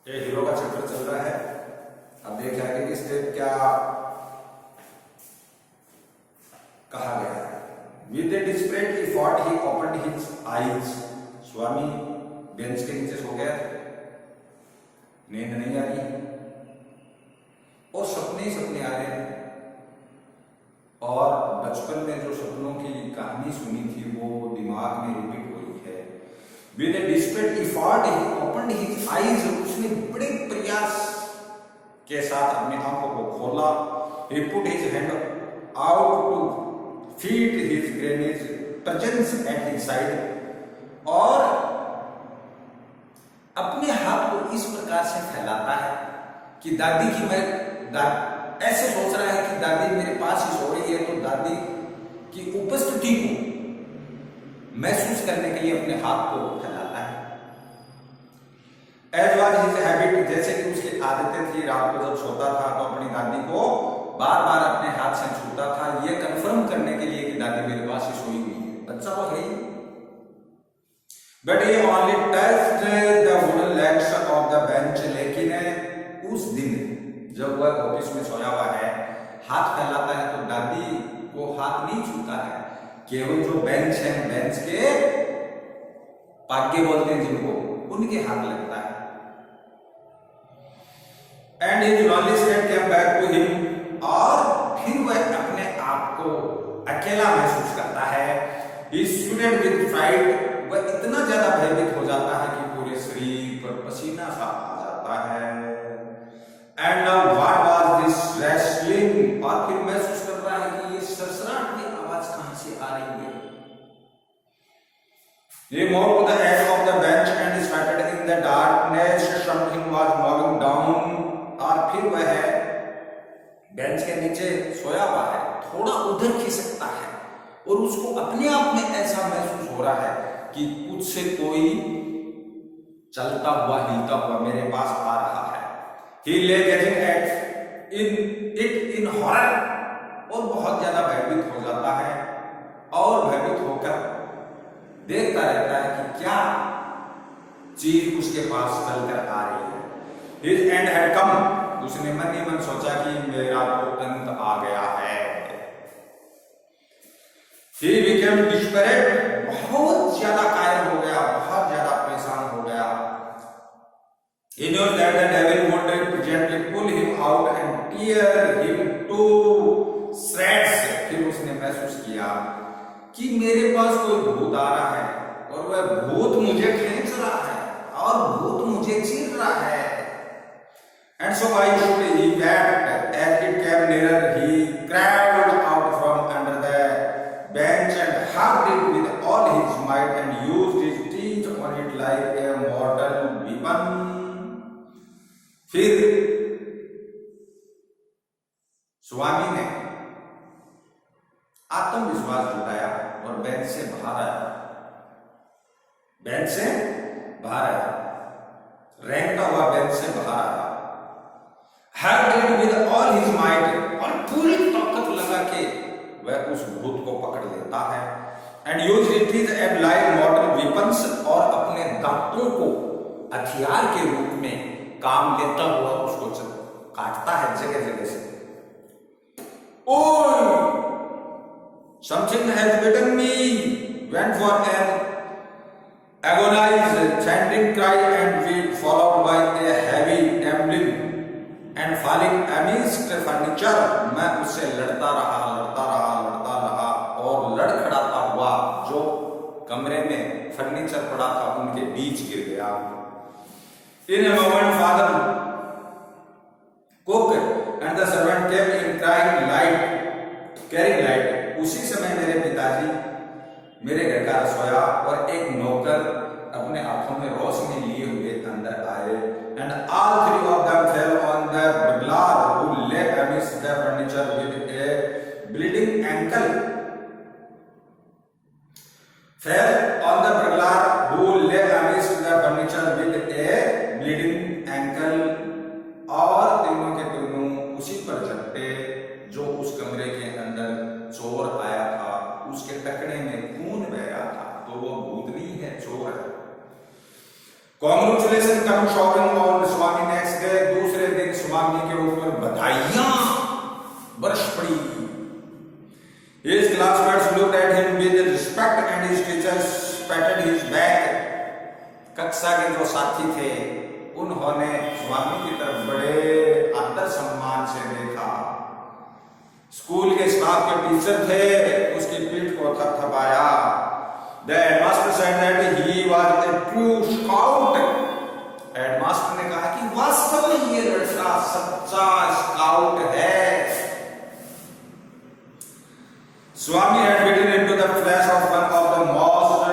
ये हीरो का चैप्टर चल रहा है। अब देख जाएंगे कि स्टेप क्या कहा गया है। With A desperate effort he opened his eyes. Swami bench के नीचे सो गया, नींद नहीं आ रही और सपने ही सपने आ रहे हैं। और बचपन में जो सपनों की कहानी सुनी थी वो दिमाग में रिपीट हो रही है। With A desperate effort he opened his eyes. उसने बड़े प्रयास के साथ अपनी आंखों को खोला। he put his hand out to feel his granny's presence at his side। और अपने हाथ को इस प्रकार से फैलाता है कि दादी की ऐसे सोच रहा है कि दादी मेरे पास ही सो रही है, तो दादी की उपस्थिति को महसूस करने के लिए अपने हाथ को फैलाता है। एज वाज हिज हैबिट, जैसे कि उसकी आदतें थी, रात को जब सोता था तो अपनी दादी को बार बार अपने हाथ से छूता था, ये कंफर्म करने के लिए कि दादी मेरे पास ही सोई हुई है। बच्चा तो है ही। बट ये only touched the wooden legs of the bench. लेकिन उस दिन जब वह ऑफिस में सोया हुआ है, हाथ फैलाता है तो दादी को हाथ नहीं छूता है, केवल जो बेंच है, बेंच के पागे बोलते हैं जिनको, उनके हाथ लगता है। And his knowledge came back to him. और फिर वह अपने आप को अकेला महसूस करता है। ही स्टूडेंट विद फ्राइट। वह इतना ज्यादा भयभीत हो जाता है कि पूरे शरीर पर पसीना सा आ जाता है। And now what was this wrestling. और फिर महसूस कर रहा है कि ये सरसराहट की आवाज कहां से आ रही है। He moved to the edge of the bench and started in the darkness something was moving down। और फिर वह बेंच के नीचे सोया हुआ है, थोड़ा उधर खिसकता है और उसको अपने आप में ऐसा महसूस हो रहा है कि कुछ से कोई चलता हुआ हिलता हुआ मेरे पास आ रहा है। He lay gazing at in horror। और बहुत ज्यादा भयभीत हो जाता है और भयभीत होकर देखता रहता है कि क्या चीज उसके पास चलकर आ रही है। His end had come। उसने मन ही मन सोचा कि मेरा तो अंत आ गया है। He became desperate। बहुत ज्यादा कायर हो गया, बहुत ज्यादा परेशान हो गया। He knew that the devil would gently pull him out and tear him to shreds। फिर उसने महसूस किया कि मेरे पास कोई भूत आ रहा है और वह भूत मुझे खींच रहा है और भूत मुझे चीर रहा है। And so I should he wept as it came nearer। He crawled out from under the bench and hugged it with all his might and used his teeth on it like a mortal weapon। फिर स्वामी ने आत्मविश्वास जुटाया और bench से बाहर आया। Bench से बाहर आया, रेंगता हुआ बेंच से बाहर आया। Hugged it with all his might। और पूरी ताकत लगा के वह उस भूत को पकड़ लेता है। And used it as like mortal weapons। और अपने दांतों को हथियार के रूप में काम लेता हुआ उसको काटता है जगह जगह से। ओह, something has bitten me। Went for an agonized chanting cry and we followed by a heavy trembling and falling amidst furniture। मैं उससे लड़ता रहा और लड़खड़ाता हुआ जो कमरे में फर्नीचर पड़ा था उनके बीच गिर गया। In a moment father cook and the servant came in carrying light। उसी समय मेरे पिताजी मेरे घर का रसोया और एक नौकर अपने हाथों में रोशनी लिए हुए अंदर आए। And all three of them fell on the burglar who lay amidst the furniture with a bleeding ankle। Fell on the burglar who lay amidst the furniture with a bleeding ankle। और तीनों के तीनों उसी पर झपटे जो उस कमरे के अंदर चोर आया था, उसके टकने में खून बह रहा था। तो वो भूत नहीं है, चोर है। Congratulation come shopping on Swami next day, दूसरे दिन स्वामी के ऊपर बधाइयां बरस पड़ी। His classmates looked at him with respect and his teachers patted his back. कक्षा के जो साथी थे उन्होंने स्वामी की तरफ बड़े आदर सम्मान से देखा। स्कूल के स्टाफ के टीचर थे, उसकी पीठ को थपथपाया। The headmaster said that he was a true scout. Headmaster ने कहा कि वास्तव में ये लड़का सच्चा स्काउट है। Swami had bitten into the flesh of one of the most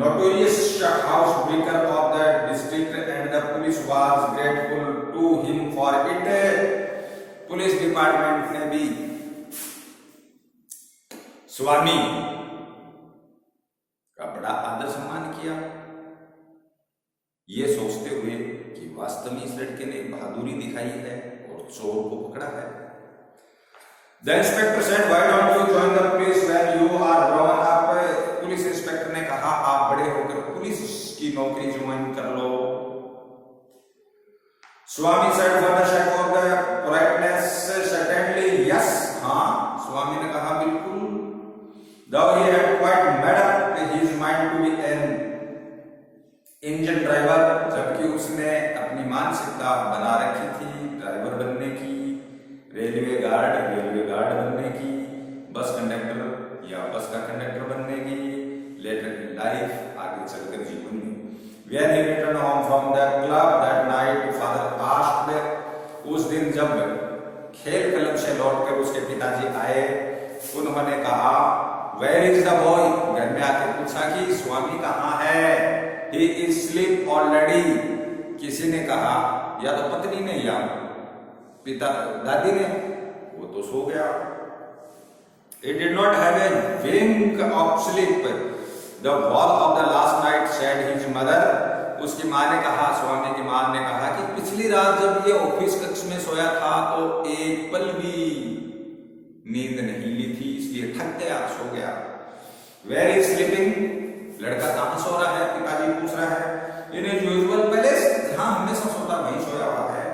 notorious housebreaker of the district and the police was grateful to him for it. Police department ने भी स्वामी का बड़ा आदर सम्मान किया, ये सोचते हुए कि वास्तव में इस लड़के ने बहादुरी दिखाई है और चोर को पकड़ा है। The inspector said, "Why don't you join the police when you are grown up?" Police inspector ने कहा, आप बड़े होकर पुलिस की नौकरी ज्वाइन कर लो। स्वामी said, "For the sake of the politeness, certainly yes." हाँ, स्वामी ने कहा बिल्कुल। Though he had quite made up his mind to be an engine driver, जबकि उसने अपनी मानसिकता बना रखी थी ड्राइवर बनने की, रेलवे गार्ड बनने की, बस कंडक्टर या बस का कंडक्टर बनने की, लेटर इन लाइफ आगे चलकर जीवन में। When he returned home from the club that night, father asked, उस दिन जब खेल क्लब से लौटकर उसके पिताजी आए, उन्होंने कहा, Where is the boy? घर में आके पूछा कि स्वामी कहाँ है? He is asleep already. किसी ने कहा, या तो पत्नी ने या पिता दादी ने, वो तो सो गया। He did not have a wink of sleep. The wall of the last night, said his mother. उसकी माँ ने कहा, स्वामी की माँ ने कहा कि पिछली रात जब ये ऑफिस कक्ष में सोया था तो एक पल भी नींद नहीं ली थी, इसलिए थक गया, सो गया। Where is sleeping? लड़का कहाँ सो रहा है? पिताजी पूछ रहा है। In his usual place, जहाँ हमेशा सोता वहीं सोया हुआ है।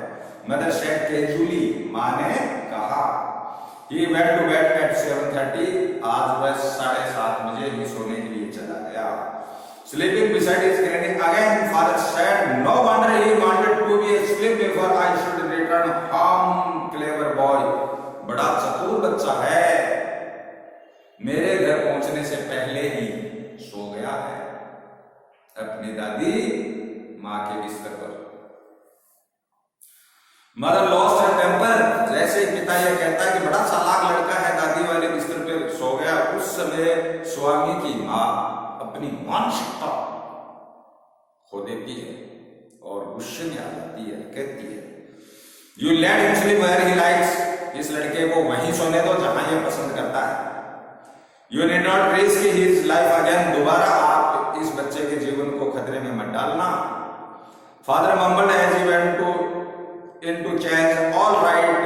Mother said casually, माँ ने कहा। He went to bed at 7:30. आज वह 7:30 बजे ही सोने के लिए चला गया। Sleeping beside his granny again, father said, "No wonder he wanted to be asleep before I should return home. Clever boy." बड़ा चतुर बच्चा है, मेरे घर पहुंचने से पहले ही सो गया है अपनी दादी माँ के बिस्तर पर। मदर लॉस्ट हर टेम्पर, जैसे पिता यह कहता है कि बड़ा चालाक लड़का है, दादी वाले बिस्तर पे सो गया, उस समय स्वामी की माँ अपनी मानसिकता खो देती है और गुस्से में आ जाती है, कहती है, "You let him sleep where he likes." इस लड़के को वहीं सोने दो जहां ये पसंद करता है। You need not risk his life again. दोबारा आप इस बच्चे के जीवन को खतरे में मत डालना। Father mumbled as he went into change. All right,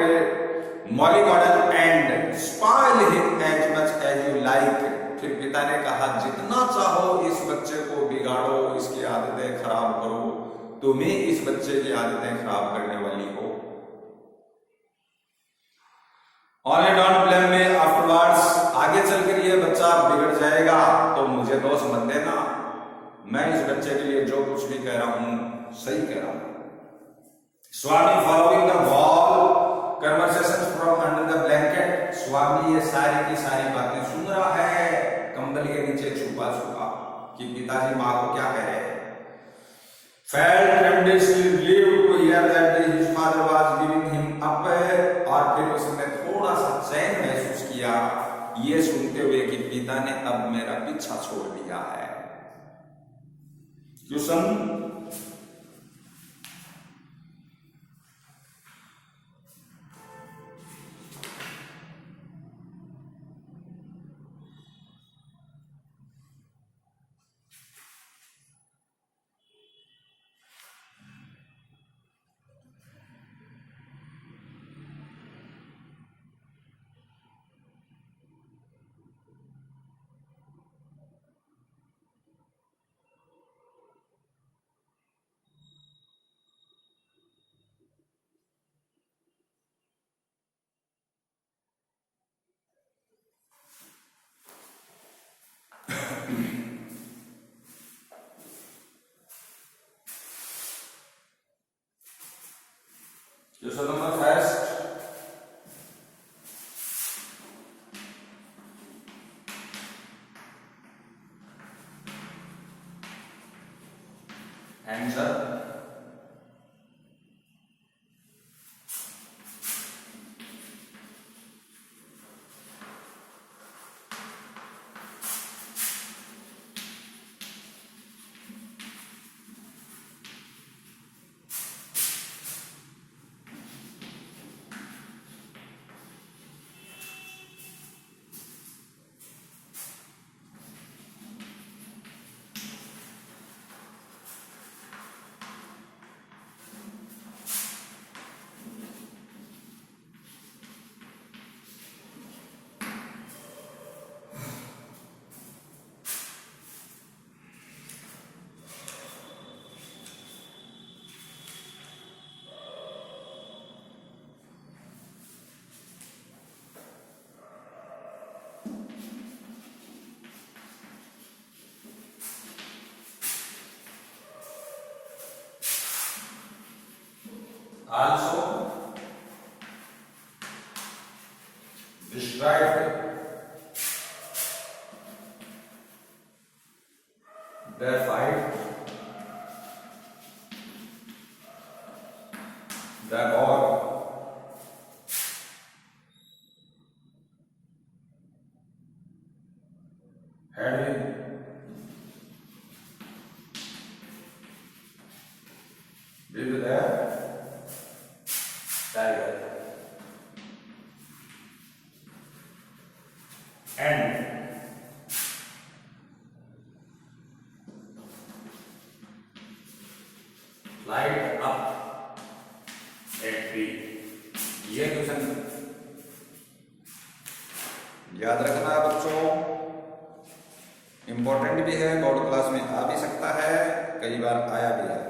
mollycoddle and spoil him as much as you like. फिर पिता ने कहा, जितना चाहो इस बच्चे को बिगाड़ो, इसकी आदतें खराब करो, तुम्हें इस बच्चे की आदतें खराब करने वाली हो। Only don't blame me afterwards. आगे चलकर ये बच्चा बिगड़ जाएगा तो मुझे दोष मत देना। मैं इस बच्चे के लिए जो कुछ भी कह रहा हूं सही कह रहा हूं। Swami following the whole conversation from under the blanket. Swami ये सारी की सारी बातें सुन रहा है कंबल के नीचे छुपा छुपा कि पिताजी माँ को क्या कह रहे हैं। Felt tremendously relieved to hear that his father was giving him up, और फिर उसने थोड़ा सा चैन महसूस किया ये सुनते हुए कि पिता ने अब मेरा पीछा छोड़ दिया है। Question, Question number first. Answer. Also described the fight, the war, had been with the tiger. And light up at B. ये क्वेश्चन याद रखना बच्चों, इंपॉर्टेंट भी है, बोर्ड क्लास में आ भी सकता है, कई बार आया भी है।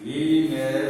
email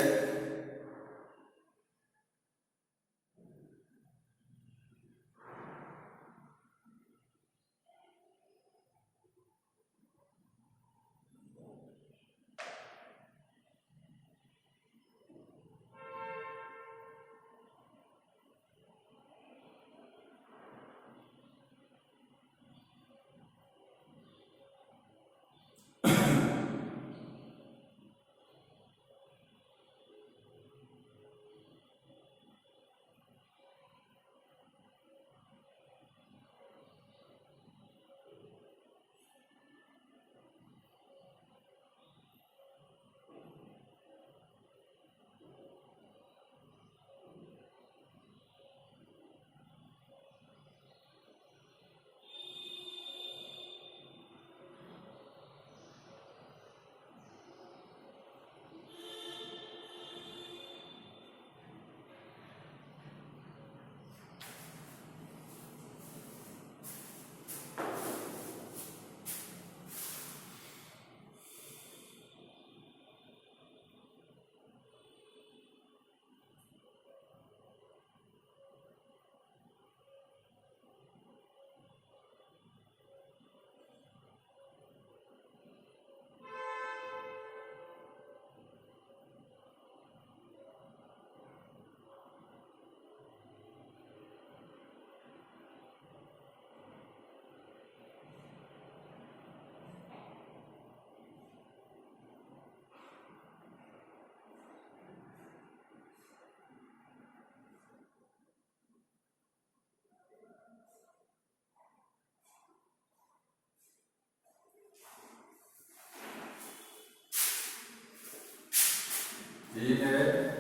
He had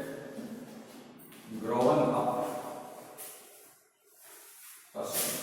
grown up person.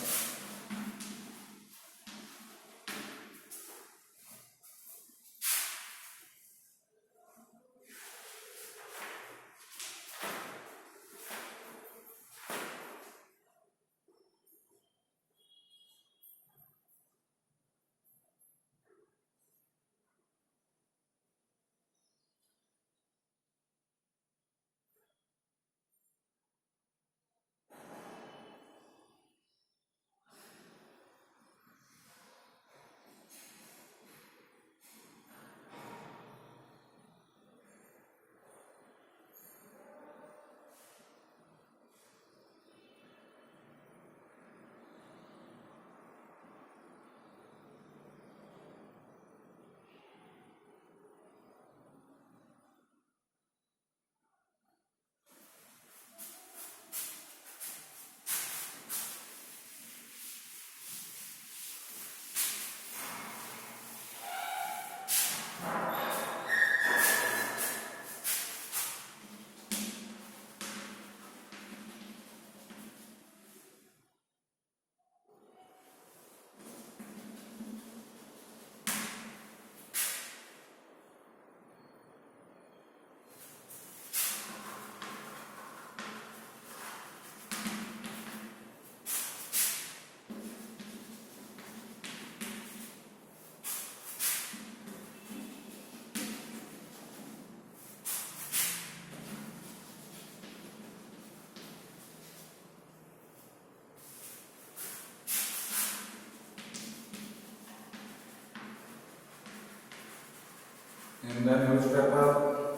In the newspaper,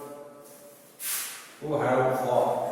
who have fought